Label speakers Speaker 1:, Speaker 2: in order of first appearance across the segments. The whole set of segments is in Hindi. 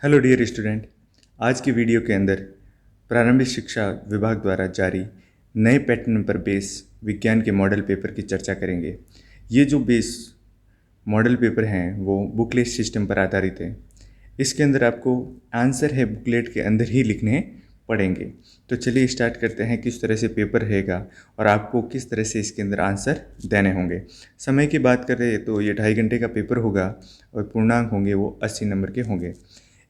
Speaker 1: Hello dear student. आज की वीडियो के अंदर प्रारंभिक शिक्षा विभाग द्वारा जारी नए पैटर्न पर बेस विज्ञान के मॉडल पेपर की चर्चा करेंगे। ये जो बेस मॉडल पेपर हैं वो बुकलेट सिस्टम पर आधारित है। इसके अंदर आपको आंसर है बुकलेट के अंदर ही लिखने पड़ेंगे। तो चलिए स्टार्ट करते हैं किस तरह से पेपर रहेगा और आपको किस तरह से इसके अंदर आंसर देने होंगे। समय की बात करें तो ये 2.5 घंटे का पेपर होगा और पूर्णांक होंगे वो 80 नंबर के होंगे।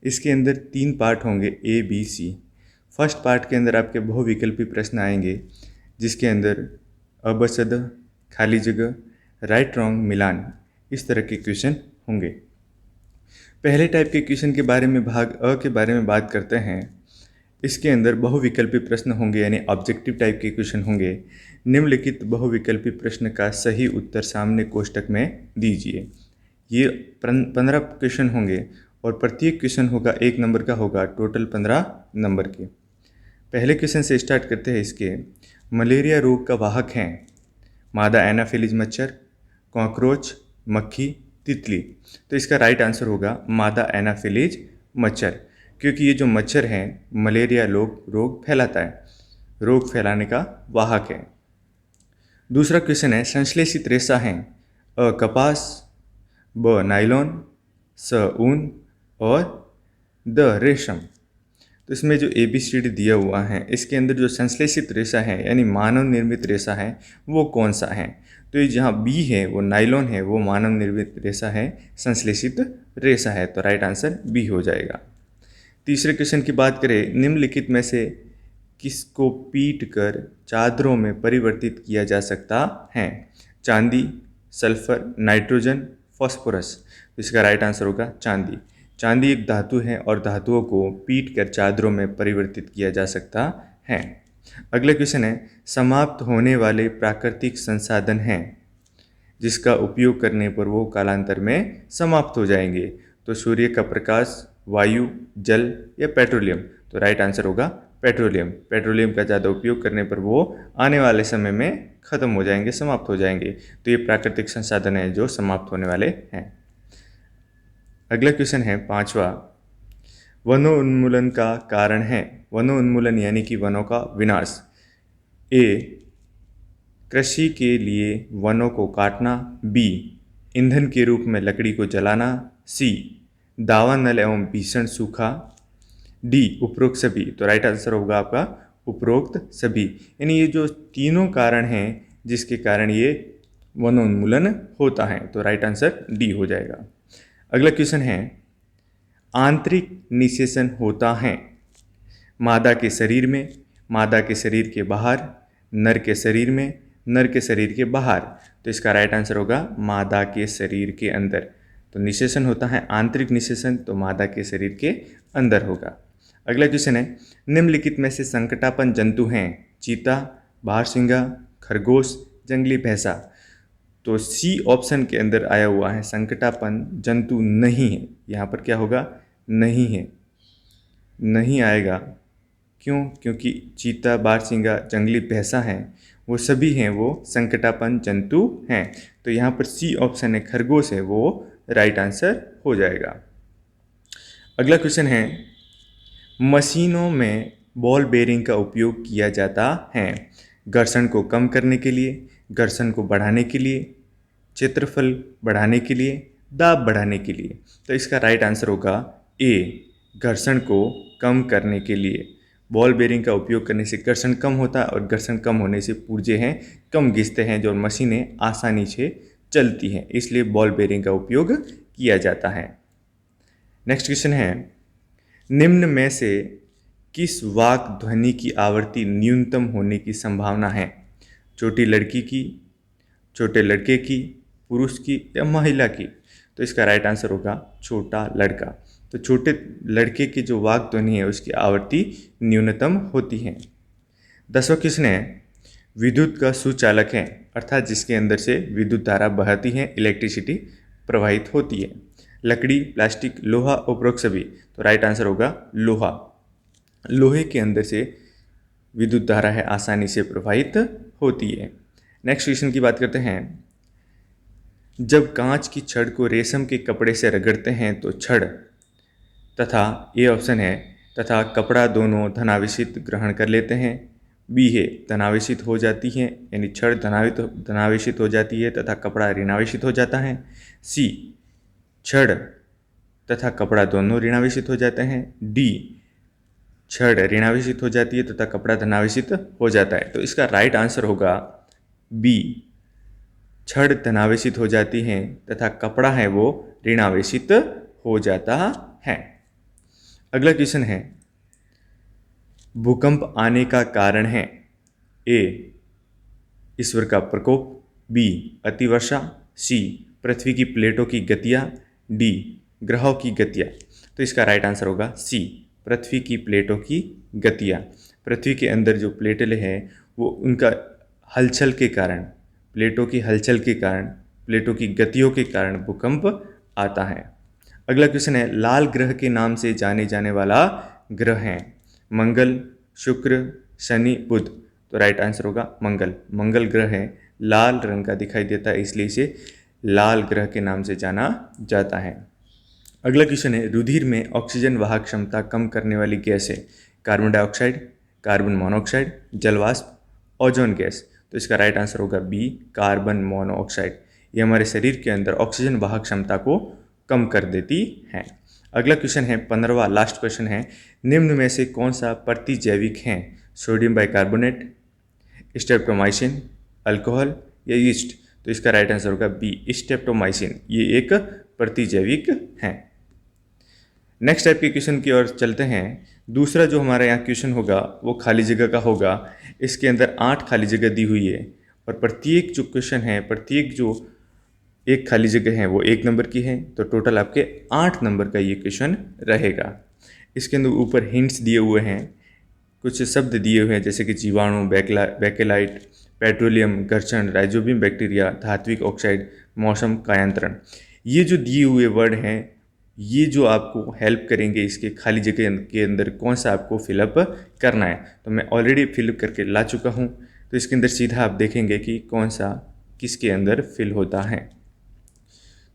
Speaker 1: इसके अंदर 3 पार्ट होंगे A B C. First part के अंदर आपके बहुविकल्पी प्रश्न आएंगे जिसके अंदर अबसद, खाली जगह, राइट रॉन्ग, मिलान, इस तरह के क्वेश्चन होंगे। पहले टाइप के क्वेश्चन के बारे में भाग अ के बारे में बात करते हैं। इसके अंदर बहुविकल्पी प्रश्न होंगे यानी ऑब्जेक्टिव टाइप के क्वेश्चन होंगे। निम्नलिखित बहुविकल्पी प्रश्न का सही उत्तर सामने कोष्टक में दीजिए। ये 15 क्वेश्चन होंगे और प्रत्येक क्वेश्चन होगा 1 नंबर का होगा, टोटल 15 नंबर के। पहले क्वेश्चन से स्टार्ट करते हैं। इसके मलेरिया रोग का वाहक हैं मादा एनाफिलीज मच्छर, कॉकरोच, मक्खी, तितली। तो इसका राइट आंसर होगा मादा एनाफिलीज मच्छर, क्योंकि ये जो मच्छर हैं मलेरिया रोग फैलाता है, रोग फैलाने का वाहक है। दूसरा क्वेश्चन है संश्लेषित रेशा हैं अ कपास, ब नायलॉन, स ऊन और द रेशम। तो इसमें जो ABCD दिया हुआ है इसके अंदर जो संश्लेषित रेशा है यानी मानव निर्मित रेशा है वो कौन सा है। तो ये जहाँ बी है वो नायलॉन है, वो मानव निर्मित रेशा है, संश्लेषित रेशा है, तो राइट आंसर बी हो जाएगा। तीसरे क्वेश्चन की बात करें, निम्नलिखित में से किसको पीट कर चादरों में परिवर्तित किया जा सकता है। चांदी, सल्फर, नाइट्रोजन, फास्फोरस। तो इसका राइट आंसर होगा चांदी। चांदी एक धातु है और धातुओं को पीट कर चादरों में परिवर्तित किया जा सकता है। अगला क्वेश्चन है समाप्त होने वाले प्राकृतिक संसाधन हैं जिसका उपयोग करने पर वो कालांतर में समाप्त हो जाएंगे। तो सूर्य का प्रकाश, वायु, जल या पेट्रोलियम। तो राइट आंसर होगा पेट्रोलियम। पेट्रोलियम का ज़्यादा उपयोग करने पर वो आने वाले समय में ख़त्म हो जाएंगे, समाप्त हो जाएंगे। तो ये प्राकृतिक संसाधन है जो समाप्त होने वाले हैं। अगला क्वेश्चन है 5वां, वनोन्मूलन का कारण है। वनोन्मूलन यानी कि वनों का विनाश। ए कृषि के लिए वनों को काटना, बी ईंधन के रूप में लकड़ी को जलाना, सी दावानल एवं भीषण सूखा, डी उपरोक्त सभी। तो राइट आंसर होगा आपका उपरोक्त सभी। यानी ये जो तीनों कारण हैं जिसके कारण ये वनोन्मूलन होता है, तो राइट आंसर डी हो जाएगा। अगला क्वेश्चन है आंतरिक निषेचन होता है मादा के शरीर में, मादा के शरीर के बाहर, नर के शरीर में, नर के शरीर के बाहर। तो इसका राइट आंसर होगा मादा के शरीर के अंदर। तो निषेचन होता है आंतरिक निषेचन, तो मादा के शरीर के अंदर होगा। अगला क्वेश्चन है निम्नलिखित में से संकटापन जंतु हैं चीता, बारहसिंगा, खरगोश, जंगली भैंसा। तो सी ऑप्शन के अंदर आया हुआ है संकटापन जंतु नहीं है। यहाँ पर क्या होगा, नहीं है, नहीं आएगा। क्यों? क्योंकि चीता, बारहसिंगा, जंगली भैंसा हैं वो सभी हैं वो संकटापन जंतु हैं। तो यहाँ पर सी ऑप्शन है खरगोश है वो राइट आंसर हो जाएगा। अगला क्वेश्चन है मशीनों में बॉल बेरिंग का उपयोग किया जाता है घर्षण को कम करने के लिए, घर्षण को बढ़ाने के लिए, क्षेत्रफल बढ़ाने के लिए, दाब बढ़ाने के लिए। तो इसका राइट आंसर होगा ए घर्षण को कम करने के लिए। बॉल बेरिंग का उपयोग करने से घर्षण कम होता है और घर्षण कम होने से पुर्जे हैं कम घिसते हैं जो मशीनें आसानी से चलती हैं, इसलिए बॉल बेरिंग का उपयोग किया जाता है। नेक्स्ट क्वेश्चन है निम्न में से किस वाक ध्वनि की आवृत्ति न्यूनतम होने की संभावना है। छोटी लड़की की, छोटे लड़के की, पुरुष की या महिला की। तो इसका राइट आंसर होगा छोटा लड़का। तो छोटे लड़के की जो वाक ध्वनि है उसकी आवृत्ति न्यूनतम होती है। 10वां क्वेश्चन है विद्युत का सुचालक है अर्थात जिसके अंदर से विद्युत धारा बहती है, इलेक्ट्रिसिटी प्रवाहित होती है। लकड़ी, प्लास्टिक, लोहा, उपरोक्त सभी। तो राइट आंसर होगा लोहा। लोहे के अंदर से विद्युत धारा है आसानी से प्रवाहित होती है। नेक्स्ट क्वेश्चन की बात करते हैं जब कांच की छड़ को रेशम के कपड़े से रगड़ते हैं तो छड़ तथा ए ऑप्शन है तथा कपड़ा दोनों धनावेशित ग्रहण कर लेते हैं। बी है धनावेशित हो जाती है, यानी छड़ धनावेशित हो जाती है तथा कपड़ा ऋणावेशित हो जाता है। सी छड़ तथा कपड़ा दोनों ऋणावेशित हो जाते हैं। डी छड़ ऋणावेशित हो जाती है तथा कपड़ा धनावेशित हो जाता है। तो इसका राइट आंसर होगा बी, छड़ धनावेशित हो जाती है तथा कपड़ा है वो ऋणावेशित हो जाता है। अगला क्वेश्चन है, भूकंप आने का कारण है ए ईश्वर का प्रकोप, बी अतिवर्षा, सी पृथ्वी की प्लेटों की गतियाँ, डी ग्रहों की गतियाँ। तो इसका राइट आंसर होगा सी, पृथ्वी की प्लेटों की गतियाँ। पृथ्वी के अंदर जो प्लेटें हैं वो उनका हलचल के कारण, प्लेटों की हलचल के कारण, प्लेटों की गतियों के कारण भूकंप आता है। अगला क्वेश्चन है, लाल ग्रह के नाम से जाने जाने वाला ग्रह है मंगल, शुक्र, शनि, बुध। तो राइट आंसर होगा मंगल। मंगल ग्रह है, लाल रंग का दिखाई देता है इसलिए इसे लाल ग्रह के नाम से जाना जाता है। अगला क्वेश्चन है, रुधिर में ऑक्सीजन वाहक क्षमता कम करने वाली गैस है कार्बन डाइऑक्साइड, कार्बन मोनोऑक्साइड, जलवाष्प, ओजोन गैस। तो इसका राइट आंसर होगा बी, कार्बन मोनोऑक्साइड। ये हमारे शरीर के अंदर ऑक्सीजन वाहक क्षमता को कम कर देती है। अगला क्वेश्चन है 15वां लास्ट क्वेश्चन है, निम्न में से कौन सा प्रतिजैविक है, सोडियम बाइकार्बोनेट, स्ट्रेप्टोमाइसिन, अल्कोहल या यीस्ट। तो इसका राइट आंसर होगा बी, स्ट्रेप्टोमाइसिन। ये एक प्रतिजैविक है। नेक्स्ट टाइप के क्वेश्चन की ओर चलते हैं। दूसरा जो हमारा यहाँ क्वेश्चन होगा वो खाली जगह का होगा। इसके अंदर 8 खाली जगह दी हुई है और प्रत्येक जो क्वेश्चन है, प्रत्येक जो एक खाली जगह है वो 1 नंबर की है। तो टोटल आपके 8 नंबर का ये क्वेश्चन रहेगा। इसके अंदर ऊपर हिंट्स दिए हुए हैं, कुछ शब्द दिए हुए हैं जैसे कि जीवाणु, बैकेलाइट, पेट्रोलियम, घर्षण, राइजोबियम बैक्टीरिया, धात्विक ऑक्साइड, मौसम, कायांतरण। ये जो दिए हुए वर्ड हैं ये जो आपको हेल्प करेंगे इसके खाली जगह के अंदर कौन सा आपको फिलअप करना है। तो मैं ऑलरेडी फिलअप करके ला चुका हूँ। तो इसके अंदर सीधा आप देखेंगे कि कौन सा किसके अंदर फिल होता है।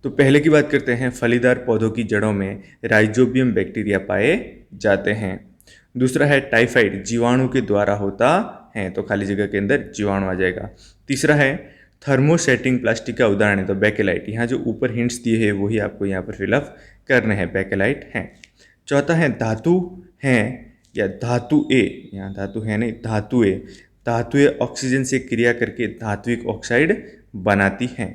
Speaker 1: तो पहले की बात करते हैं, फलीदार पौधों की जड़ों में राइजोबियम बैक्टीरिया पाए जाते हैं। दूसरा है टाइफाइड जीवाणु के द्वारा होता है, तो खाली जगह के अंदर जीवाणु आ जाएगा। तीसरा है थर्मोसेटिंग प्लास्टिक का उदाहरण है तो बैकेलाइट। यहाँ जो ऊपर हिंट्स दिए हैं वही आपको यहाँ पर फिलअप करने हैं, बैकेलाइट हैं। चौथा है धातु हैं या धातु ए, यहाँ धातु है नहीं, धातु ए। धातु ए ऑक्सीजन से क्रिया करके धात्विक ऑक्साइड बनाती हैं।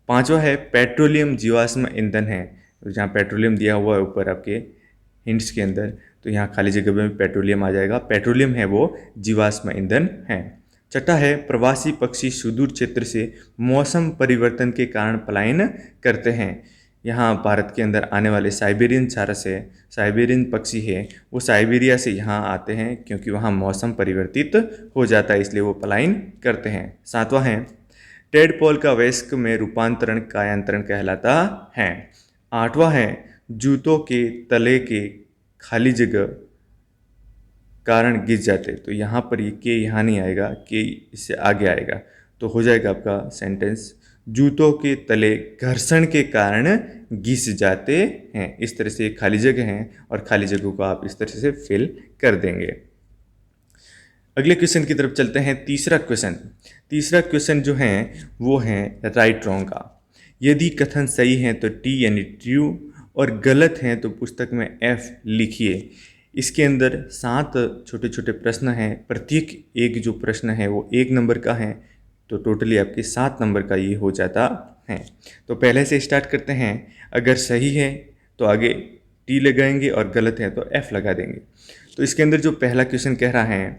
Speaker 1: पांचवा है पेट्रोलियम जीवाश्म ईंधन है। तो जहाँ पेट्रोलियम दिया हुआ है ऊपर आपके हिंट्स के अंदर, तो यहाँ खाली जगह में पेट्रोलियम आ जाएगा। पेट्रोलियम है वो जीवाश्म ईंधन है। छठा है प्रवासी पक्षी सुदूर क्षेत्र से मौसम परिवर्तन के कारण पलायन करते हैं। यहाँ भारत के अंदर आने वाले साइबेरियन सारस है, साइबेरियन पक्षी है, वो साइबेरिया से यहाँ आते हैं क्योंकि वहाँ मौसम परिवर्तित हो जाता है इसलिए वो पलायन करते हैं। सातवां है टेडपोल का वयस्क में रूपांतरण कायांतरण कहलाता है। आठवां है जूतों के तले के खाली जगह कारण गिर जाते। तो यहाँ पर ये के यहाँ नहीं आएगा, के इससे आगे आएगा तो हो जाएगा आपका सेंटेंस जूतों के तले घर्षण के कारण घिस जाते हैं। इस तरह से खाली जगह हैं और खाली जगह को आप इस तरह से फिल कर देंगे। अगले क्वेश्चन की तरफ चलते हैं। तीसरा क्वेश्चन जो है वो है राइट रॉन्ग का। यदि कथन सही है तो टी यानी ट्रू और गलत है तो पुस्तक में एफ लिखिए। इसके अंदर 7 छोटे छोटे प्रश्न हैं, प्रत्येक एक जो प्रश्न है वो 1 नंबर का है, तो टोटली आपके 7 नंबर का ये हो जाता है। तो पहले से स्टार्ट करते हैं। अगर सही है तो आगे टी लगाएंगे और गलत है तो एफ लगा देंगे। तो इसके अंदर जो पहला क्वेश्चन कह रहा है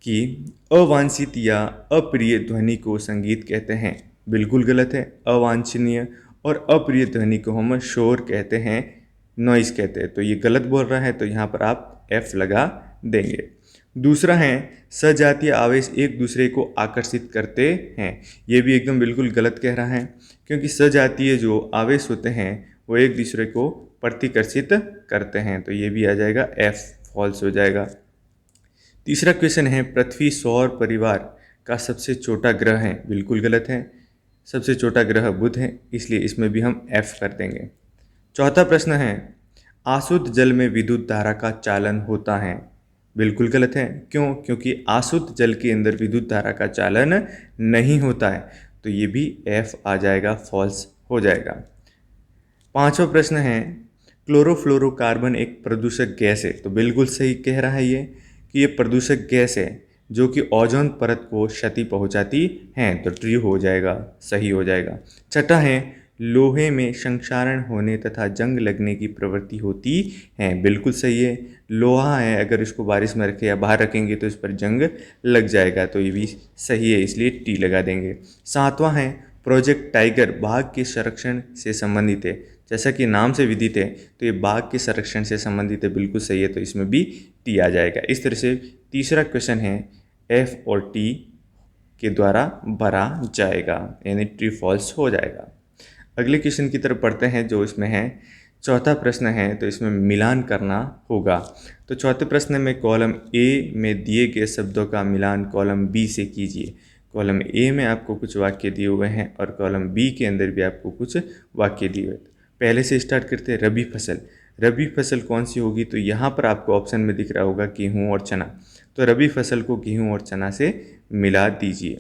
Speaker 1: कि अवांछित या अप्रिय ध्वनि को संगीत कहते हैं, बिल्कुल गलत है। अवांछनीय और अप्रिय ध्वनि को हम शोर कहते हैं, नॉइज़ कहते हैं, तो ये गलत बोल रहा है तो यहाँ पर आप एफ लगा देंगे। दूसरा है सजातीय आवेश एक दूसरे को आकर्षित करते हैं, ये भी एकदम बिल्कुल गलत कह रहा है क्योंकि सजातीय जो आवेश होते हैं वो एक दूसरे को प्रतिकर्षित करते हैं, तो ये भी आ जाएगा एफ, फॉल्स हो जाएगा। तीसरा क्वेश्चन है पृथ्वी सौर परिवार का सबसे छोटा ग्रह है, बिल्कुल गलत है। सबसे छोटा ग्रह बुध है इसलिए इसमें भी हम एफ कर देंगे। चौथा प्रश्न है अशुद्ध जल में विद्युत धारा का चालन होता है। बिल्कुल गलत है। क्यों? क्योंकि अशुद्ध जल के अंदर विद्युत धारा का चालन नहीं होता है। तो ये भी F आ जाएगा, फॉल्स हो जाएगा। पांचवा प्रश्न है, क्लोरोफ्लोरोकार्बन एक प्रदूषक गैस है। तो बिल्कुल सही कह रहा है ये कि ये प्रदूषक गैस है जो कि ओजोन परत को क्षति पहुंचाती है। तो ट्रू हो जाएगा, सही हो जाएगा। छठा है, लोहे में संक्षारण होने तथा जंग लगने की प्रवृत्ति होती है। बिल्कुल सही है। लोहा है, अगर इसको बारिश में रखें या बाहर रखेंगे तो इस पर जंग लग जाएगा। तो ये भी सही है, इसलिए टी लगा देंगे। सातवां है, प्रोजेक्ट टाइगर बाघ के संरक्षण से संबंधित है। जैसा कि नाम से विदित है तो ये बाघ के संरक्षण से संबंधित है। बिल्कुल सही है, तो इसमें भी टी आ जाएगा। इस तरह से तीसरा क्वेश्चन है एफ और टी के द्वारा भरा जाएगा, यानी ट्रू फॉल्स हो जाएगा। अगले क्वेश्चन की तरफ पढ़ते हैं जो इसमें है। चौथा प्रश्न है, तो इसमें मिलान करना होगा। तो चौथे प्रश्न में कॉलम ए में दिए गए शब्दों का मिलान कॉलम बी से कीजिए। कॉलम ए में आपको कुछ वाक्य दिए हुए हैं और कॉलम बी के अंदर भी आपको कुछ वाक्य दिए हुए हैं। पहले से स्टार्ट करते हैं। रबी फसल। रबी फसल कौन सी होगी? तो यहाँ पर आपको ऑप्शन में दिख रहा होगा गेहूँ और चना। तो रबी फसल को गेहूँ और चना से मिला दीजिए।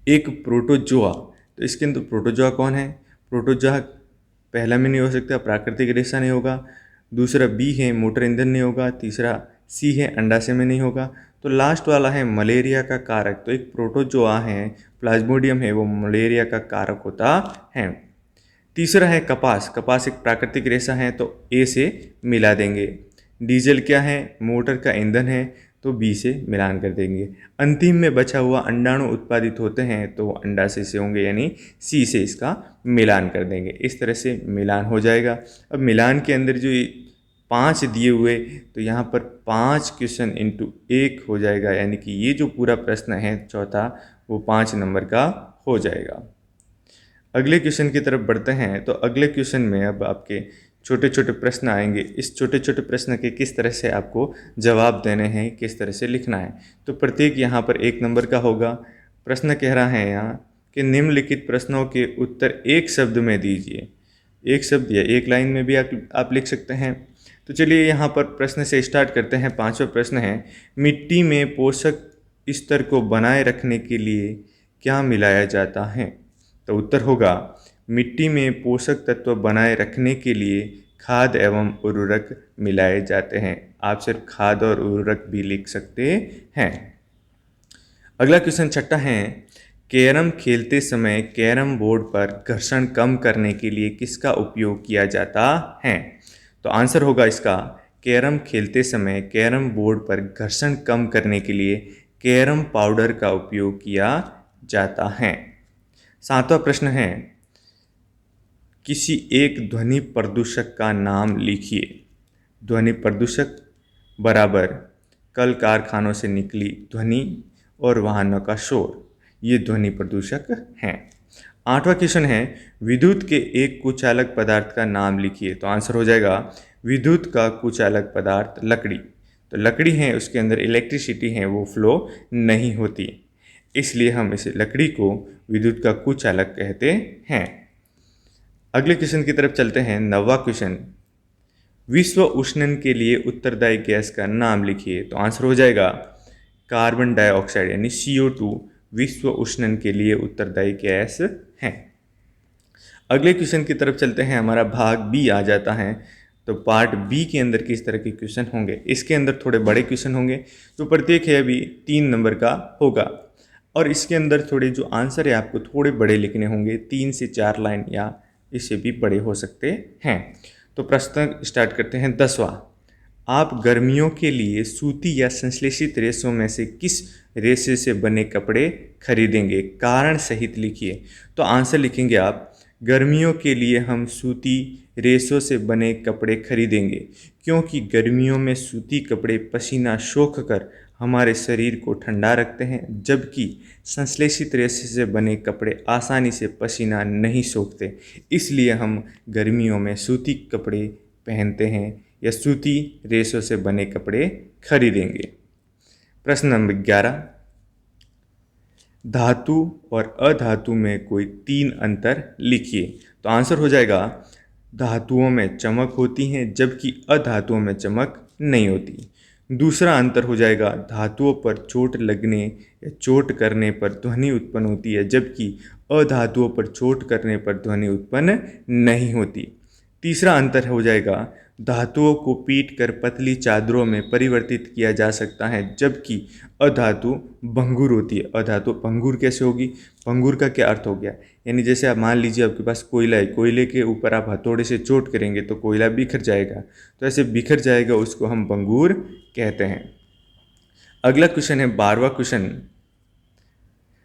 Speaker 1: एक प्रोटोजोआ, तो इसके अंदर प्रोटोजोआ कौन है? प्रोटोजोआ पहला में नहीं हो सकता, प्राकृतिक रेशा नहीं होगा। दूसरा बी है, मोटर ईंधन नहीं होगा। तीसरा सी है, अंडाशय में नहीं होगा। तो लास्ट वाला है मलेरिया का कारक। तो एक प्रोटोजोआ है, प्लाज्मोडियम है, वो मलेरिया का कारक होता है। तीसरा है कपास। कपास एक प्राकृतिक रेशा है, तो ए से मिला देंगे। डीजल क्या है? मोटर का ईंधन है, तो बी से मिलान कर देंगे। अंतिम में बचा हुआ अंडाणु उत्पादित होते हैं, तो अंडाशय से होंगे, यानी सी से इसका मिलान कर देंगे। इस तरह से मिलान हो जाएगा। अब मिलान के अंदर जो 5 दिए हुए, तो यहाँ पर 5 क्वेश्चन इंटू 1 हो जाएगा, यानी कि ये जो पूरा प्रश्न है चौथा, वो 5 नंबर का हो जाएगा। अगले क्वेश्चन की तरफ बढ़ते हैं। तो अगले क्वेश्चन में अब आपके छोटे छोटे प्रश्न आएंगे। इस छोटे छोटे प्रश्न के किस तरह से आपको जवाब देने हैं, किस तरह से लिखना है। तो प्रत्येक यहाँ पर 1 नंबर का होगा। प्रश्न कह रहा है यहाँ कि निम्नलिखित प्रश्नों के उत्तर एक शब्द में दीजिए। एक शब्द या एक लाइन में भी आप लिख सकते हैं। तो चलिए यहाँ पर प्रश्न से स्टार्ट करते हैं। 5वां प्रश्न है, मिट्टी में पोषक स्तर को बनाए रखने के लिए क्या मिलाया जाता है? तो उत्तर होगा, मिट्टी में पोषक तत्व बनाए रखने के लिए खाद एवं उर्वरक मिलाए जाते हैं। आप सिर्फ खाद और उर्वरक भी लिख सकते हैं। अगला क्वेश्चन छठा है, कैरम खेलते समय कैरम बोर्ड पर घर्षण कम करने के लिए किसका उपयोग किया जाता है? तो आंसर होगा इसका, कैरम खेलते समय कैरम बोर्ड पर घर्षण कम करने के लिए कैरम पाउडर का उपयोग किया जाता है। 7वां प्रश्न है, किसी एक ध्वनि प्रदूषक का नाम लिखिए। ध्वनि प्रदूषक बराबर कल कारखानों से निकली ध्वनि और वाहनों का शोर, ये ध्वनि प्रदूषक हैं। 8वां क्वेश्चन है, विद्युत के एक कुचालक पदार्थ का नाम लिखिए। तो आंसर हो जाएगा, विद्युत का कुचालक पदार्थ लकड़ी। तो लकड़ी है, उसके अंदर इलेक्ट्रिसिटी है, वो फ्लो नहीं होती, इसलिए हम इसे लकड़ी को विद्युत का कुचालक कहते हैं। अगले क्वेश्चन की तरफ चलते हैं। 9वां क्वेश्चन, विश्व उष्णन के लिए उत्तरदायी गैस का नाम लिखिए। तो आंसर हो जाएगा कार्बन डाइऑक्साइड, यानी CO2 विश्व उष्णन के लिए उत्तरदायी गैस है। अगले क्वेश्चन की तरफ चलते हैं। हमारा भाग बी आ जाता है। तो पार्ट बी के अंदर किस तरह के क्वेश्चन होंगे? इसके अंदर थोड़े बड़े क्वेश्चन होंगे, तो प्रत्येक है अभी 3 नंबर का होगा, और इसके अंदर थोड़े जो आंसर है आपको थोड़े बड़े लिखने होंगे, 3 से 4 लाइन या इससे भी बड़े हो सकते हैं। तो प्रश्न स्टार्ट करते हैं। 10वां, आप गर्मियों के लिए सूती या संश्लेषित रेशों में से किस रेशे से बने कपड़े खरीदेंगे? कारण सहित लिखिए। तो आंसर लिखेंगे आप, गर्मियों के लिए हम सूती रेशों से बने कपड़े खरीदेंगे, क्योंकि गर्मियों में सूती कपड़े पसीना सोख कर हमारे शरीर को ठंडा रखते हैं, जबकि संश्लेषित रेशे से बने कपड़े आसानी से पसीना नहीं सोखते, इसलिए हम गर्मियों में सूती कपड़े पहनते हैं या सूती रेशों से बने कपड़े खरीदेंगे। प्रश्न नंबर 11, धातु और अधातु में कोई 3 अंतर लिखिए। तो आंसर हो जाएगा, धातुओं में चमक होती हैं जबकि अधातुओं में चमक नहीं होती। दूसरा अंतर हो जाएगा, धातुओं पर चोट लगने या चोट करने पर ध्वनि उत्पन्न होती है जबकि अधातुओं पर चोट करने पर ध्वनि उत्पन्न नहीं होती। तीसरा अंतर हो जाएगा, धातुओं को पीट कर पतली चादरों में परिवर्तित किया जा सकता है जबकि अधातु भंगुर होती है। अधातु भंगुर कैसे होगी? भंगुर का क्या अर्थ हो गया? यानी जैसे आप मान लीजिए आपके पास कोयला है, कोयले के ऊपर आप हथौड़े से चोट करेंगे तो कोयला बिखर जाएगा, तो ऐसे बिखर जाएगा, उसको हम भंगुर कहते हैं। अगला क्वेश्चन है 12वां क्वेश्चन,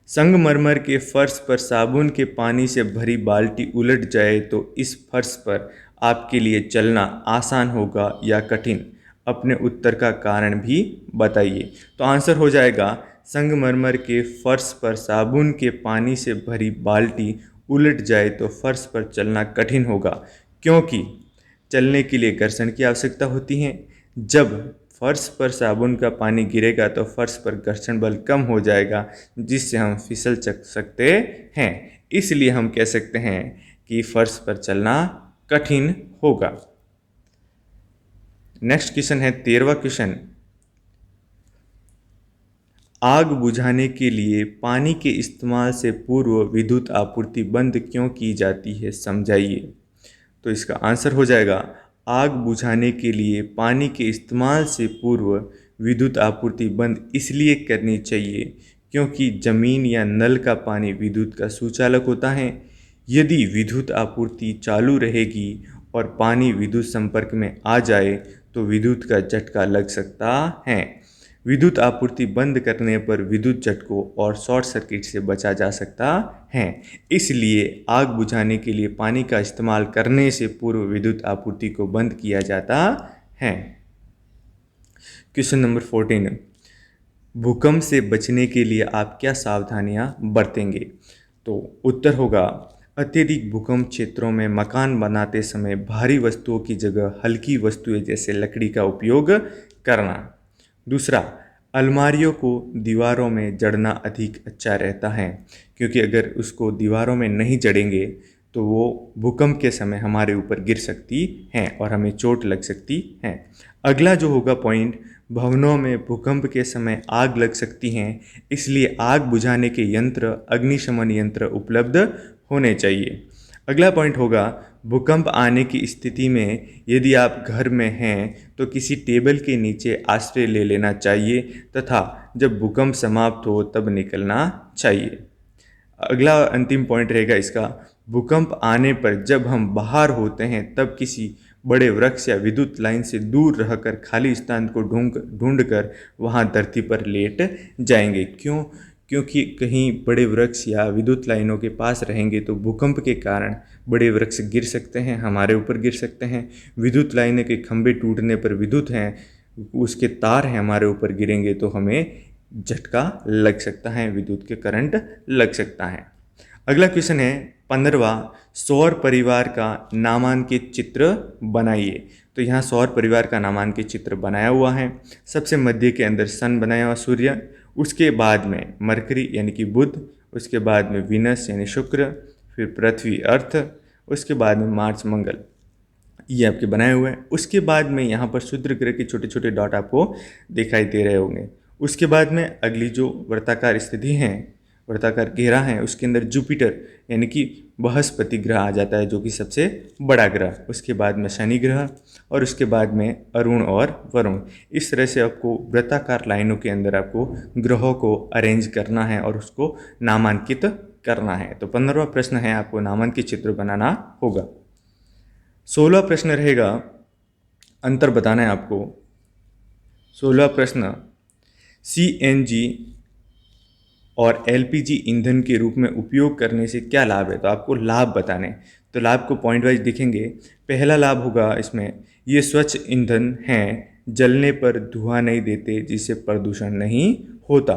Speaker 1: संगमरमर के फर्श पर साबुन के पानी से भरी बाल्टी उलट जाए तो इस फर्श पर आपके लिए चलना आसान होगा या कठिन? अपने उत्तर का कारण भी बताइए। तो आंसर हो जाएगा, संगमरमर के फर्श पर साबुन के पानी से भरी बाल्टी उलट जाए तो फर्श पर चलना कठिन होगा, क्योंकि चलने के लिए घर्षण की आवश्यकता होती है। जब फर्श पर साबुन का पानी गिरेगा तो फर्श पर घर्षण बल कम हो जाएगा जिससे हम फिसल सकते हैं। इसलिए हम कह सकते हैं कि फर्श पर चलना कठिन होगा। नेक्स्ट क्वेश्चन है 13वां क्वेश्चन, आग बुझाने के लिए पानी के इस्तेमाल से पूर्व विद्युत आपूर्ति बंद क्यों की जाती है, समझाइए। तो इसका आंसर हो जाएगा, आग बुझाने के लिए पानी के इस्तेमाल से पूर्व विद्युत आपूर्ति बंद इसलिए करनी चाहिए क्योंकि जमीन या नल का पानी विद्युत का सुचालक होता है। यदि विद्युत आपूर्ति चालू रहेगी और पानी विद्युत संपर्क में आ जाए तो विद्युत का झटका लग सकता है। विद्युत आपूर्ति बंद करने पर विद्युत झटकों और शॉर्ट सर्किट से बचा जा सकता है। इसलिए आग बुझाने के लिए पानी का इस्तेमाल करने से पूर्व विद्युत आपूर्ति को बंद किया जाता है। क्वेश्चन नंबर 14, भूकंप से बचने के लिए आप क्या सावधानियां बरतेंगे? तो उत्तर होगा, अत्यधिक भूकंप क्षेत्रों में मकान बनाते समय भारी वस्तुओं की जगह हल्की वस्तुएं जैसे लकड़ी का उपयोग करना। दूसरा, अलमारियों को दीवारों में जड़ना अधिक अच्छा रहता है क्योंकि अगर उसको दीवारों में नहीं जड़ेंगे तो वो भूकंप के समय हमारे ऊपर गिर सकती हैं और हमें चोट लग सकती है। अगला जो होगा पॉइंट, भवनों में भूकंप के समय आग लग सकती हैं, इसलिए आग बुझाने के यंत्र, अग्निशमन यंत्र उपलब्ध होने चाहिए। अगला पॉइंट होगा, भूकंप आने की स्थिति में यदि आप घर में हैं तो किसी टेबल के नीचे आश्रय ले लेना चाहिए तथा जब भूकंप समाप्त हो तब निकलना चाहिए। अगला अंतिम पॉइंट रहेगा इसका, भूकंप आने पर जब हम बाहर होते हैं तब किसी बड़े वृक्ष या विद्युत लाइन से दूर रहकर खाली स्थान को ढूंढकर वहां धरती पर लेट जाएंगे। क्यों? क्योंकि कहीं बड़े वृक्ष या विद्युत लाइनों के पास रहेंगे तो भूकंप के कारण बड़े वृक्ष गिर सकते हैं, हमारे ऊपर गिर सकते हैं। विद्युत लाइनों के खंभे टूटने पर विद्युत हैं, उसके तार हैं, हमारे ऊपर गिरेंगे तो हमें झटका लग सकता है, विद्युत के करंट लग सकता है। अगला क्वेश्चन है 15वां, सौर परिवार का नामांकित चित्र बनाइए। तो यहाँ सौर परिवार का नामांकित चित्र बनाया हुआ है। सबसे मध्य के अंदर सन बनाया हुआ सूर्य, उसके बाद में मरकरी यानी कि बुध, उसके बाद में वीनस यानी शुक्र, फिर पृथ्वी अर्थ, उसके बाद में मार्स मंगल, ये आपके बनाए हुए हैं। उसके बाद में यहाँ पर क्षुद्र ग्रह के छोटे छोटे डॉट आपको दिखाई दे रहे होंगे। उसके बाद में अगली जो वर्ताकार स्थिति है, वर्ताकार घेरा है, उसके अंदर जुपिटर यानी कि बृहस्पति ग्रह आ जाता है जो कि सबसे बड़ा ग्रह। उसके बाद में शनि ग्रह और उसके बाद में अरुण और वरुण। इस तरह से आपको वृत्ताकार लाइनों के अंदर आपको ग्रहों को अरेंज करना है और उसको नामांकित करना है। तो 15वां प्रश्न है, आपको नामांकित चित्र बनाना होगा। 16वां प्रश्न रहेगा, अंतर बताना है आपको। 16वां प्रश्न, CNG और LPG ईंधन के रूप में उपयोग करने से क्या लाभ है? तो आपको लाभ बताने, तो लाभ को पॉइंट वाइज दिखेंगे। पहला लाभ होगा इसमें, ये स्वच्छ ईंधन हैं, जलने पर धुआं नहीं देते जिससे प्रदूषण नहीं होता।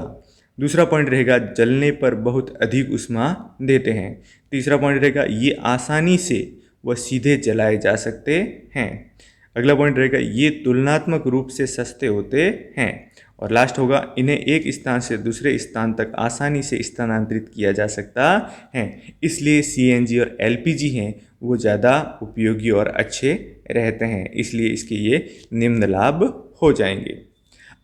Speaker 1: दूसरा पॉइंट रहेगा, जलने पर बहुत अधिक ऊष्मा देते हैं। तीसरा पॉइंट रहेगा, ये आसानी से व सीधे जलाए जा सकते हैं। अगला पॉइंट रहेगा ये तुलनात्मक रूप से सस्ते होते हैं। और लास्ट होगा इन्हें एक स्थान से दूसरे स्थान तक आसानी से स्थानांतरित किया जा सकता है, इसलिए सीएनजी और एलपीजी हैं वो ज़्यादा उपयोगी और अच्छे रहते हैं, इसलिए इसके ये निम्न लाभ हो जाएंगे।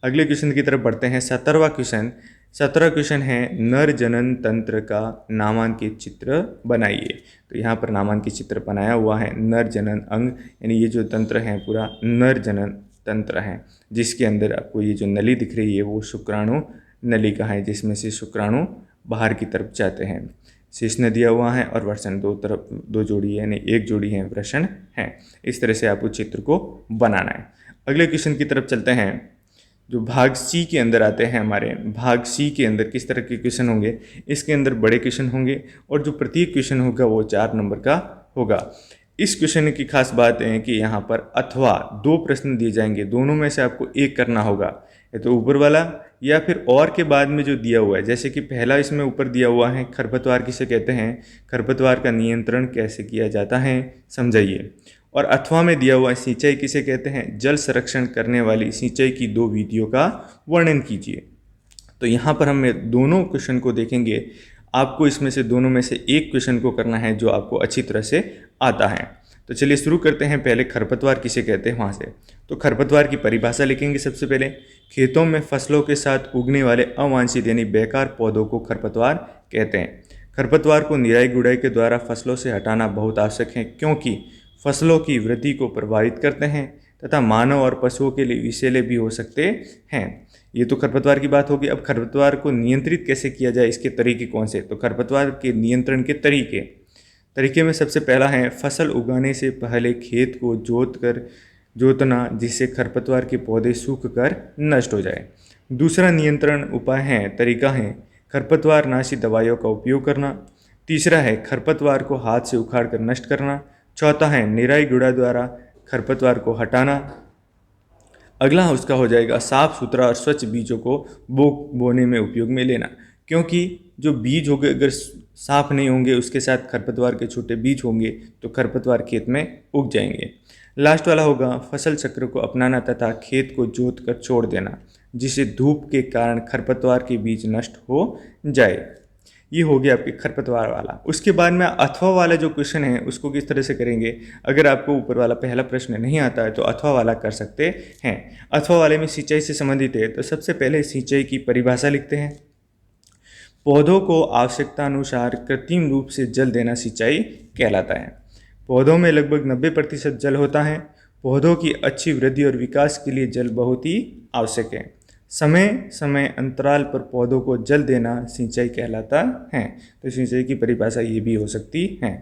Speaker 1: अगले क्वेश्चन की तरफ बढ़ते हैं। 17वां क्वेश्चन। 17वां क्वेश्चन है नर जनन तंत्र का नामांकित चित्र बनाइए। तो यहाँ पर नामांकित चित्र बनाया हुआ है नर जनन अंग, यानी ये जो तंत्र है पूरा नर जनन तंत्र है, जिसके अंदर आपको ये जो नली दिख रही है वो शुक्राणु नलिका है, जिसमें से शुक्राणु बाहर की तरफ जाते हैं। शिश्न दिया हुआ है और वृषण दो जोड़ी है, यानी एक जोड़ी है वृषण है। इस तरह से आपको चित्र को बनाना है। अगले क्वेश्चन की तरफ चलते हैं, जो भाग सी के अंदर आते हैं। हमारे भाग सी के अंदर किस तरह के क्वेश्चन होंगे, इसके अंदर बड़े क्वेश्चन होंगे और जो प्रत्येक क्वेश्चन होगा वो 4 नंबर का होगा। इस क्वेश्चन की खास बात है कि यहाँ पर अथवा 2 प्रश्न दिए जाएंगे, दोनों में से आपको एक करना होगा, या तो ऊपर वाला या फिर और के बाद में जो दिया हुआ है। जैसे कि पहला इसमें ऊपर दिया हुआ है खरपतवार किसे कहते हैं, खरपतवार का नियंत्रण कैसे किया जाता है समझाइए। और अथवा में दिया हुआ सिंचाई किसे कहते हैं, जल संरक्षण करने वाली सिंचाई की 2 विधियों का वर्णन कीजिए। तो यहाँ पर हम दोनों क्वेश्चन को देखेंगे, आपको इसमें से दोनों में से एक क्वेश्चन को करना है जो आपको अच्छी तरह से आता है। तो चलिए शुरू करते हैं। पहले खरपतवार किसे कहते हैं वहाँ से। तो खरपतवार की परिभाषा लिखेंगे सबसे पहले। खेतों में फसलों के साथ उगने वाले अवांछित यानी बेकार पौधों को खरपतवार कहते हैं। खरपतवार को निराई गुड़ाई के द्वारा फसलों से हटाना बहुत आवश्यक है, क्योंकि फसलों की वृद्धि को प्रभावित करते हैं तथा मानव और पशुओं के लिए विषैले भी हो सकते हैं। ये तो खरपतवार की बात होगी। अब खरपतवार को नियंत्रित कैसे किया जाए, इसके तरीके कौन से। तो खरपतवार के नियंत्रण के तरीके में सबसे पहला है फसल उगाने से पहले खेत को जोतना, जिससे खरपतवार के पौधे सूख कर नष्ट हो जाए। दूसरा नियंत्रण उपाय है तरीका है खरपतवार नाशी दवाइयों का उपयोग करना। तीसरा है खरपतवार को हाथ से उखाड़ कर नष्ट करना। चौथा है निराई गुड़ा द्वारा खरपतवार को हटाना। अगला उसका हो जाएगा साफ सुथरा और स्वच्छ बीजों को बोने में उपयोग में लेना, क्योंकि जो बीज होंगे अगर साफ नहीं होंगे, उसके साथ खरपतवार के छोटे बीज होंगे तो खरपतवार खेत में उग जाएंगे। लास्ट वाला होगा फसल चक्र को अपनाना तथा खेत को जोत कर छोड़ देना, जिससे धूप के कारण खरपतवार के बीज नष्ट हो जाए। ये हो गया आपके खरपतवार वाला। उसके बाद में अथवा वाला जो क्वेश्चन है उसको किस तरह से करेंगे। अगर आपको ऊपर वाला पहला प्रश्न नहीं आता है तो अथवा वाला कर सकते हैं। अथवा वाले में सिंचाई से संबंधित है, तो सबसे पहले सिंचाई की परिभाषा लिखते हैं। पौधों को आवश्यकता अनुसार कृत्रिम रूप से जल देना सिंचाई कहलाता है। पौधों में लगभग 90% जल होता है। पौधों की अच्छी वृद्धि और विकास के लिए जल बहुत ही आवश्यक है। समय समय अंतराल पर पौधों को जल देना सिंचाई कहलाता है। तो सिंचाई की परिभाषा ये भी हो सकती है।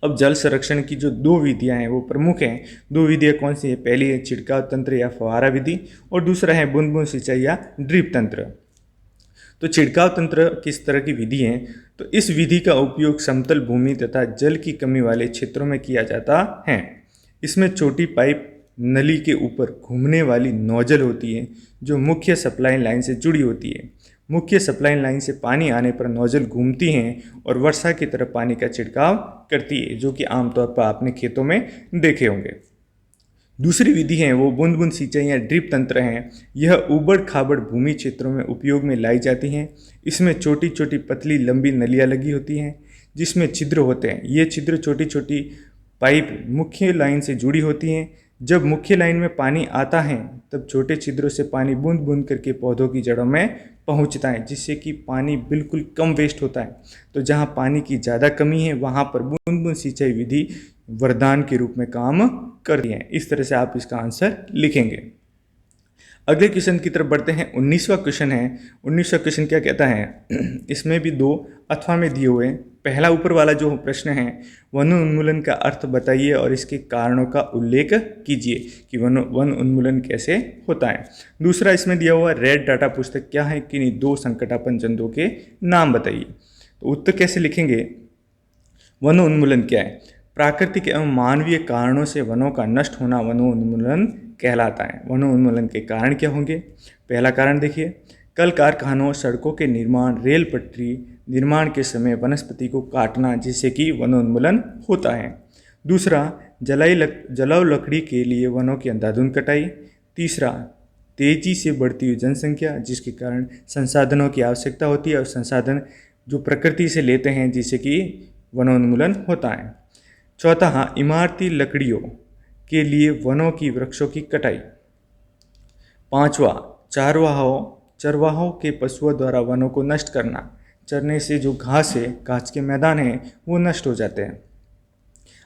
Speaker 1: अब जल संरक्षण की जो 2 विधियां हैं वो प्रमुख हैं। 2 विधियां कौन सी है, पहली है छिड़काव तंत्र या फव्वारा विधि, और दूसरा है बूंद बूंद सिंचाई या ड्रिप तंत्र। तो छिड़काव तंत्र किस तरह की विधि है, तो इस विधि का उपयोग समतल भूमि तथा जल की कमी वाले क्षेत्रों में किया जाता है। इसमें छोटी पाइप नली के ऊपर घूमने वाली नोजल होती है जो मुख्य सप्लाई लाइन से जुड़ी होती है। मुख्य सप्लाई लाइन से पानी आने पर नोजल घूमती हैं और वर्षा की तरफ पानी का छिड़काव करती है, जो कि आमतौर पर आपने खेतों में देखे होंगे। दूसरी विधि है वो बूंद बूंद सिंचाई या ड्रिप तंत्र है। यह उबड़ खाबड़ भूमि क्षेत्रों में उपयोग में लाई जाती हैं। इसमें छोटी छोटी पतली लंबी नलियाँ लगी होती हैं जिसमें छिद्र होते हैं। ये छिद्र छोटी छोटी पाइप मुख्य लाइन से जुड़ी होती हैं। जब मुख्य लाइन में पानी आता है तब छोटे छिद्रों से पानी बूंद बूंद करके पौधों की जड़ों में पहुंचता है, जिससे कि पानी बिल्कुल कम वेस्ट होता है। तो जहां पानी की ज़्यादा कमी है वहां पर बूंद बूंद सिंचाई विधि वरदान के रूप में काम करती है। इस तरह से आप इसका आंसर लिखेंगे। अगले क्वेश्चन की तरफ बढ़ते हैं। 19वां क्वेश्चन है। 19वां क्वेश्चन क्या कहता है, इसमें भी 2 अथवा में दिए हुए हैं। पहला ऊपर वाला जो प्रश्न है वन उन्मूलन का अर्थ बताइए और इसके कारणों का उल्लेख कीजिए कि वन उन्मूलन कैसे होता है। दूसरा इसमें दिया हुआ रेड डाटा पुस्तक क्या है, किन्हीं 2 संकटापन्न जंतुओं के नाम बताइए। तो उत्तर कैसे लिखेंगे, वन उन्मूलन क्या है, प्राकृतिक एवं मानवीय कारणों से वनों का नष्ट होना वनोन्मूलन कहलाता है। वनोन्मूलन के कारण क्या होंगे। पहला कारण देखिए, कल कारखानों सड़कों के निर्माण रेल पटरी निर्माण के समय वनस्पति को काटना, जिससे कि वनोन्मूलन होता है। दूसरा, जलाऊ लकड़ी के लिए वनों की अंधाधुंध कटाई। तीसरा, तेजी से बढ़ती हुई जनसंख्या जिसके कारण संसाधनों की आवश्यकता होती है और संसाधन जो प्रकृति से लेते हैं जिससे कि वनोन्मूलन होता है। चौथा, हाँ, इमारती लकड़ियों के लिए वनों की वृक्षों की कटाई। पांचवा, चरवाहों के पशुओं द्वारा वनों को नष्ट करना। चरने से जो घास है, घास के मैदान हैं, वो नष्ट हो जाते हैं।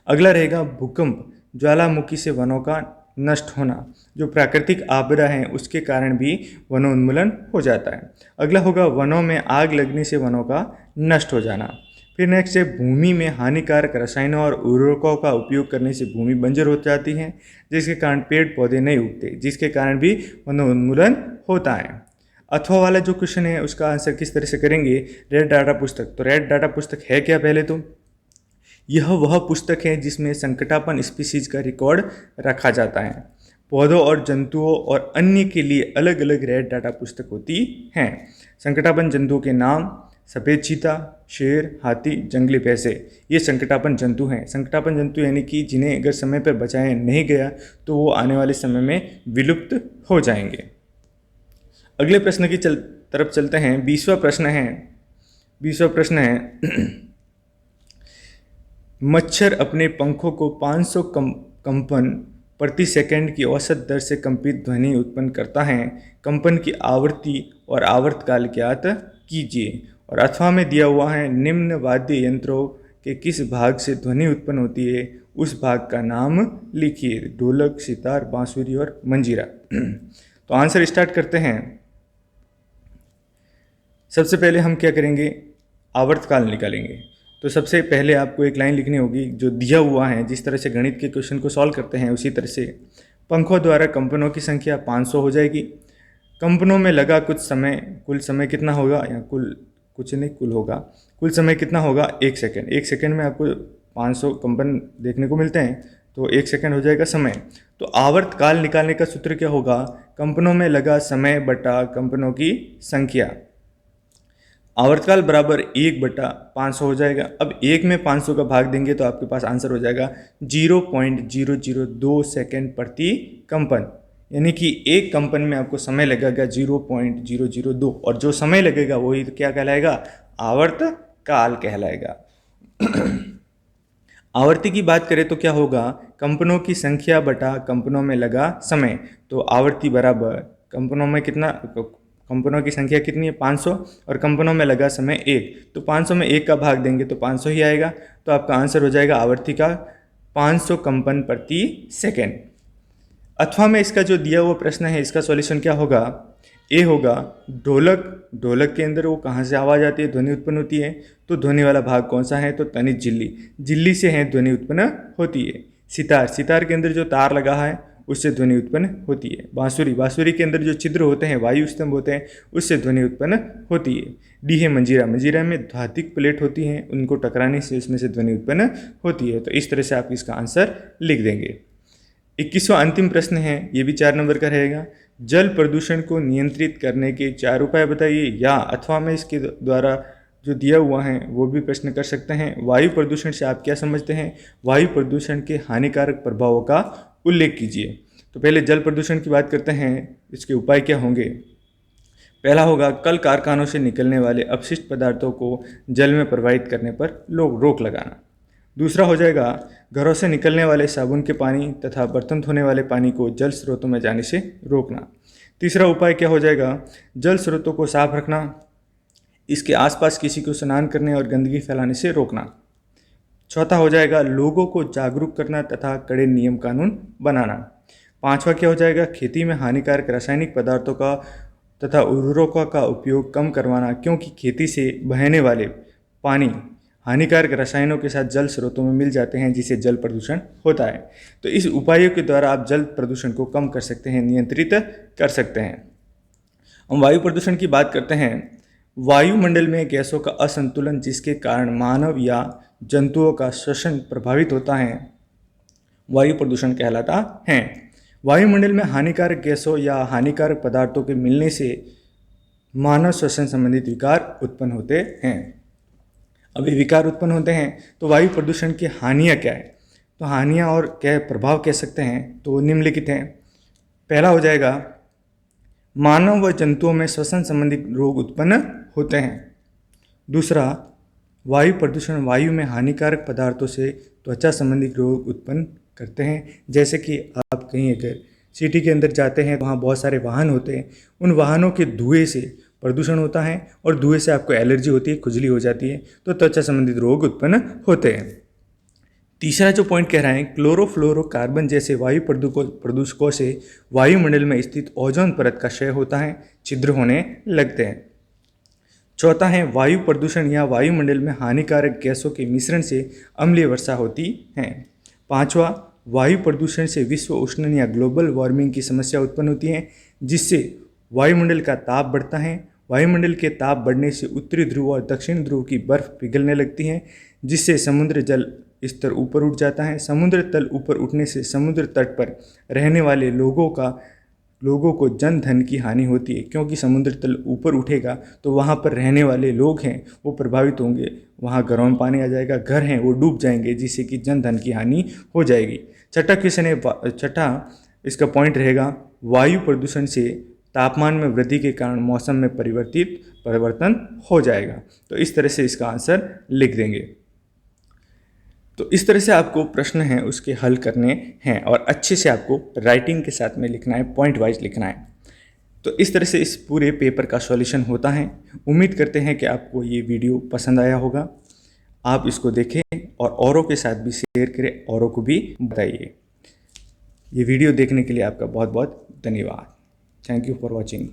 Speaker 1: अगला रहेगा भूकंप, ज्वालामुखी से वनों का नष्ट होना। जो प्राकृतिक आपदा है उसके कारण भी वनोन्मूलन हो जाता है। अगला होगा वनों में आग लगने से वनों का नष्ट हो जाना। फिर नेक्स्ट है भूमि में हानिकारक रसायनों और उर्वरकों का उपयोग करने से भूमि बंजर हो जाती है जिसके कारण पेड़ पौधे नहीं उगते, जिसके कारण भी वनोन्मूलन होता है। अथवा वाला जो क्वेश्चन है उसका आंसर किस तरह से करेंगे, रेड डाटा पुस्तक। तो रेड डाटा पुस्तक है क्या, पहले तो यह वह पुस्तक है जिसमें संकटापन स्पीसीज का रिकॉर्ड रखा जाता है। पौधों और जंतुओं और अन्य के लिए अलग अलग रेड डाटा पुस्तक होती हैं। संकटापन जंतुओं के नाम सफ़ेद चीता, शेर, हाथी, जंगली भैंसे, ये संकटापन जंतु हैं। संकटापन जंतु यानी कि जिन्हें अगर समय पर बचाया नहीं गया तो वो आने वाले समय में विलुप्त हो जाएंगे। अगले प्रश्न की तरफ चलते हैं। 20वां प्रश्न है मच्छर अपने पंखों को 500 कंपन प्रति सेकंड की औसत दर से कंपित ध्वनि उत्पन्न करता है। कंपन की आवृत्ति और आवर्तकाल ज्ञात कीजिए। और अथवा में दिया हुआ है निम्न वाद्य यंत्रों के किस भाग से ध्वनि उत्पन्न होती है, उस भाग का नाम लिखिए। ढोलक, सितार, बांसुरी और मंजीरा। तो आंसर स्टार्ट करते हैं। सबसे पहले हम क्या करेंगे, आवर्तकाल निकालेंगे। तो सबसे पहले आपको एक लाइन लिखनी होगी जो दिया हुआ है। जिस तरह से गणित के क्वेश्चन को सॉल्व करते हैं उसी तरह से पंखों द्वारा कंपनों की संख्या 500 हो जाएगी। कंपनों में लगा कुल समय कितना होगा, या कुल समय कितना होगा, 1 सेकंड। 1 सेकंड में आपको 500 कंपन देखने को मिलते हैं तो 1 सेकंड हो जाएगा समय। तो आवर्तकाल निकालने का सूत्र क्या होगा, कंपनों में लगा समय बटा कंपनों की संख्या। आवर्तकाल बराबर 1/500 हो जाएगा। अब 1 में 500 का भाग देंगे तो आपके पास आंसर हो जाएगा 0.002 सेकंड प्रति कंपन, यानी कि एक कंपन में आपको समय लगेगा 0.002, और जो समय लगेगा वही तो क्या कहलाएगा, आवर्तकाल कहलाएगा। आवर्ती की बात करें तो क्या होगा, कंपनों की संख्या बटा कंपनों में लगा समय। तो आवर्ती बराबर कंपनों की संख्या कितनी है, 500, और कंपनों में लगा समय 1। तो 500 में 1 का भाग देंगे तो 500 ही आएगा। तो आपका आंसर हो जाएगा आवर्ती का 500 कंपन प्रति सेकेंड। अथवा में इसका जो दिया हुआ प्रश्न है इसका सॉल्यूशन क्या होगा, ए होगा ढोलक के अंदर वो कहाँ से आवाज़ आती है, ध्वनि उत्पन्न होती है। तो ध्वनि वाला भाग कौन सा है, तो तनिज झिल्ली से है ध्वनि उत्पन्न होती है। सितार के अंदर जो तार लगा है उससे ध्वनि उत्पन्न होती है। बांसुरी के अंदर जो छिद्र होते हैं, वायु स्तंभ होते हैं, उससे ध्वनि उत्पन्न होती है। डी है मंजीरा में धात्विक प्लेट होती हैं, उनको टकराने से उसमें से ध्वनि उत्पन्न होती है। तो इस तरह से आप इसका आंसर लिख देंगे। 21वां अंतिम प्रश्न है, ये भी 4 नंबर का रहेगा। जल प्रदूषण को नियंत्रित करने के 4 उपाय बताइए, या अथवा में इसके द्वारा जो दिया हुआ है वो भी प्रश्न कर सकते हैं। वायु प्रदूषण से आप क्या समझते हैं, वायु प्रदूषण के हानिकारक प्रभावों का उल्लेख कीजिए। तो पहले जल प्रदूषण की बात करते हैं, इसके उपाय क्या होंगे। पहला होगा कल कारखानों से निकलने वाले अपशिष्ट पदार्थों को जल में प्रवाहित करने पर रोक लगाना। दूसरा हो जाएगा घरों से निकलने वाले साबुन के पानी तथा बर्तन धोने वाले पानी को जल स्रोतों में जाने से रोकना। तीसरा उपाय क्या हो जाएगा, जल स्रोतों को साफ रखना, इसके आसपास किसी को स्नान करने और गंदगी फैलाने से रोकना। चौथा हो जाएगा लोगों को जागरूक करना तथा कड़े नियम कानून बनाना। पांचवा क्या हो जाएगा, खेती में हानिकारक रासायनिक पदार्थों का तथा उर्वरकों का उपयोग कम करवाना, क्योंकि खेती से बहने वाले पानी हानिकारक रसायनों के साथ जल स्रोतों में मिल जाते हैं जिससे जल प्रदूषण होता है। तो इस उपायों के द्वारा आप जल प्रदूषण को कम कर सकते हैं, नियंत्रित कर सकते हैं। हम वायु प्रदूषण की बात करते हैं। वायुमंडल में गैसों का असंतुलन जिसके कारण मानव या जंतुओं का श्वसन प्रभावित होता है, वायु प्रदूषण कहलाता है। वायुमंडल में हानिकारक गैसों या हानिकारक पदार्थों के मिलने से मानव श्वसन संबंधित विकार उत्पन्न होते हैं। अब ये विकार उत्पन्न होते हैं तो वायु प्रदूषण की हानियाँ क्या है। तो हानियाँ और क्या प्रभाव कह सकते हैं तो निम्नलिखित हैं। पहला हो जाएगा, मानव व जंतुओं में श्वसन संबंधी रोग उत्पन्न होते हैं। दूसरा, वायु प्रदूषण वायु में हानिकारक पदार्थों से त्वचा संबंधी रोग उत्पन्न करते हैं। जैसे कि आप कहीं अगर सिटी के अंदर जाते हैं, वहाँ बहुत सारे वाहन होते हैं, उन वाहनों के धुएं से प्रदूषण होता है और धुएं से आपको एलर्जी होती है, खुजली हो जाती है, तो त्वचा संबंधित रोग उत्पन्न होते हैं। तीसरा जो पॉइंट कह रहा है, क्लोरोफ्लोरोकार्बन जैसे वायु प्रदूषकों से वायुमंडल में स्थित ओजोन परत का क्षय होता है, छिद्र होने लगते हैं। चौथा है, वायु प्रदूषण या वायुमंडल में हानिकारक गैसों के मिश्रण से अम्लीय वर्षा होती है। पांचवा, वायु प्रदूषण से विश्व उष्णन या ग्लोबल वार्मिंग की समस्या उत्पन्न होती है, जिससे वायुमंडल का ताप बढ़ता है। वायुमंडल के ताप बढ़ने से उत्तरी ध्रुव और दक्षिण ध्रुव की बर्फ पिघलने लगती है, जिससे समुद्र जल स्तर ऊपर उठ जाता है। समुद्र तल ऊपर उठने से समुद्र तट पर रहने वाले लोगों को जन धन की हानि होती है, क्योंकि समुद्र तल ऊपर उठेगा तो वहाँ पर रहने वाले लोग हैं वो प्रभावित होंगे, वहाँ घरों में पानी आ जाएगा, घर हैं वो डूब जाएंगे, जिससे कि जन धन की हानि हो जाएगी। छठा इसका पॉइंट रहेगा, वायु प्रदूषण से तापमान में वृद्धि के कारण मौसम में परिवर्तन हो जाएगा। तो इस तरह से इसका आंसर लिख देंगे। तो इस तरह से आपको प्रश्न हैं उसके हल करने हैं और अच्छे से आपको राइटिंग के साथ में लिखना है, पॉइंट वाइज लिखना है। तो इस तरह से इस पूरे पेपर का सॉल्यूशन होता है। उम्मीद करते हैं कि आपको ये वीडियो पसंद आया होगा। आप इसको देखें और औरों के साथ भी शेयर करें, औरों को भी बताइए। ये वीडियो देखने के लिए आपका बहुत बहुत धन्यवाद। Thank you for watching.